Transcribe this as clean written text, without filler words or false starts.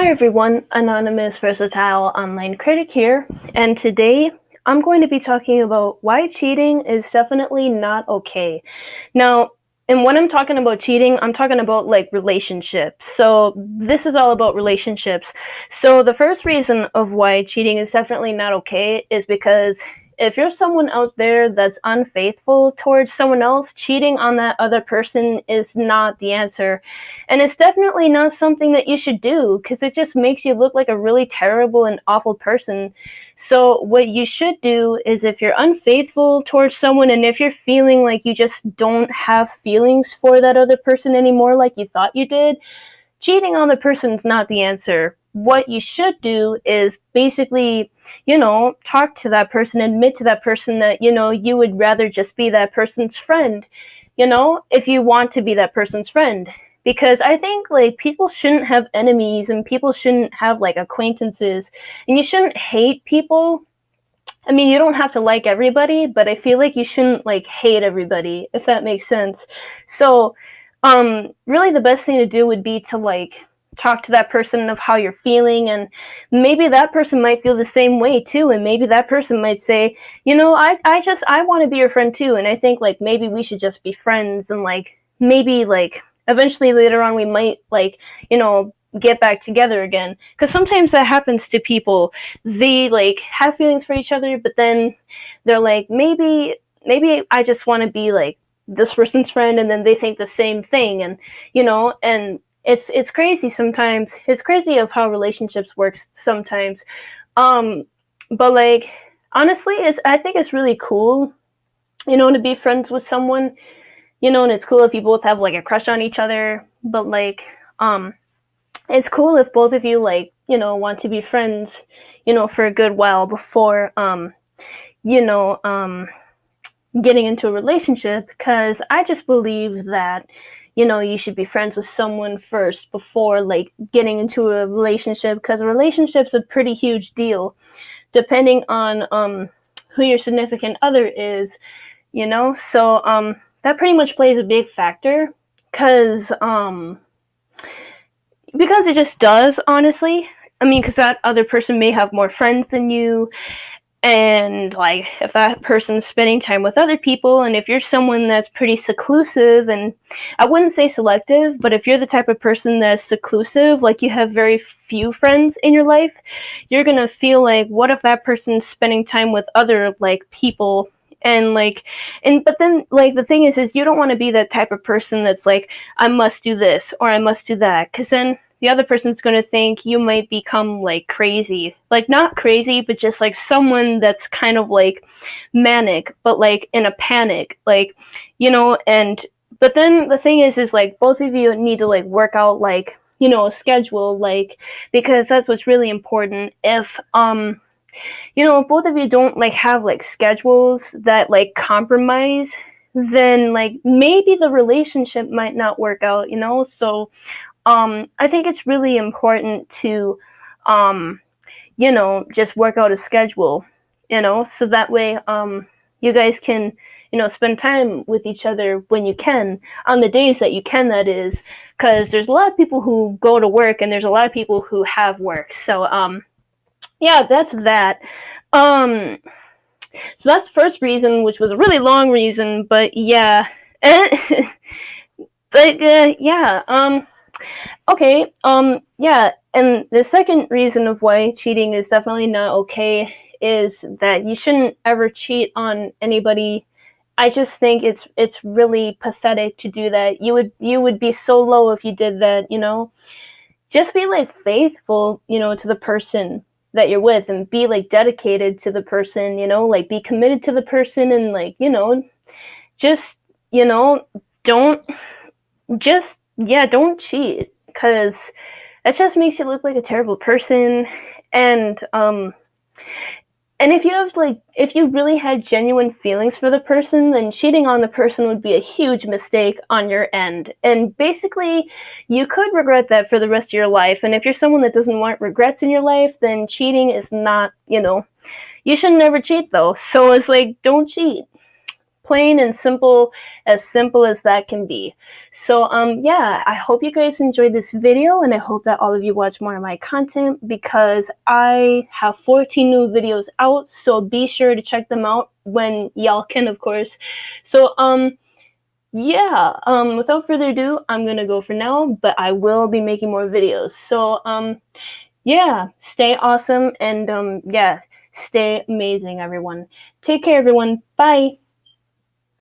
Hi everyone, Anonymous Versatile Online Critic here, and today I'm going to be talking about why cheating is definitely not okay. Now, and when I'm talking about cheating, I'm talking about like relationships. So this is all about relationships. So the first reason of why cheating is definitely not okay is because if you're someone out there that's unfaithful towards someone else, cheating on that other person is not the answer. And it's definitely not something that you should do because it just makes you look like a really terrible and awful person. So, what you should do is if you're unfaithful towards someone and if you're feeling like you just don't have feelings for that other person anymore like you thought you did, cheating on the person is not the answer. What you should do is basically, talk to that person, admit to that person that, you would rather just be that person's friend, if you want to be that person's friend. Because I think like people shouldn't have enemies and people shouldn't have like acquaintances and you shouldn't hate people. I mean, you don't have to like everybody, but I feel like you shouldn't like hate everybody, if that makes sense. So, really the best thing to do would be to like talk to that person of how you're feeling, and maybe that person might feel the same way too, and maybe that person might say, I want to be your friend too, and I think like maybe we should just be friends, and like maybe like eventually later on we might like, get back together again, because sometimes that happens to people. They like have feelings for each other, but then they're like, maybe I just want to be like this person's friend, and then they think the same thing, and and it's crazy sometimes. It's crazy of how relationships works sometimes. Um, but like honestly, it's I think it's really cool, to be friends with someone, and it's cool if you both have like a crush on each other. But like, it's cool if both of you like, want to be friends, for a good while before, you know, um, getting into a relationship, because I just believe that you should be friends with someone first before like getting into a relationship, because a relationship's a pretty huge deal depending on who your significant other is, so that pretty much plays a big factor, because it just does, honestly. I mean, because that other person may have more friends than you, and like if that person's spending time with other people, and if you're someone that's pretty seclusive, and I wouldn't say selective, but if you're the type of person that's seclusive, like you have very few friends in your life, you're gonna feel like, what if that person's spending time with other like people, and like, and but then like the thing is you don't want to be that type of person that's like, I must do this or I must do that, because then the other person's going to think you might become like crazy. Like not crazy, but just like someone that's kind of like manic, but like in a panic. Like, and but then the thing is like both of you need to like work out like, a schedule, like, because that's what's really important. If both of you don't like have like schedules that like compromise, then like maybe the relationship might not work out, So I think it's really important to, just work out a schedule, so that way, you guys can, spend time with each other when you can, on the days that you can, that is, because there's a lot of people who go to work and there's a lot of people who have work. So, yeah, that's that. Um, so that's the first reason, which was a really long reason, but yeah. Yeah. Okay, yeah, and the second reason of why cheating is definitely not okay is that you shouldn't ever cheat on anybody. I just think it's really pathetic to do that. You would be so low if you did that, Just be like faithful, to the person that you're with, and be like dedicated to the person, like be committed to the person, and like, just, you know, don't just yeah, don't cheat, because that just makes you look like a terrible person. And if you really had genuine feelings for the person, then cheating on the person would be a huge mistake on your end, and basically you could regret that for the rest of your life. And if you're someone that doesn't want regrets in your life, then cheating is not, you shouldn't never cheat though. So it's like, don't cheat, plain and simple as that can be. So yeah, I hope you guys enjoyed this video, and I hope that all of you watch more of my content, because I have 14 new videos out, so be sure to check them out when y'all can, of course. So yeah, without further ado, I'm gonna go for now, but I will be making more videos. So yeah, stay awesome, and yeah, stay amazing, everyone. Take care, everyone. Bye.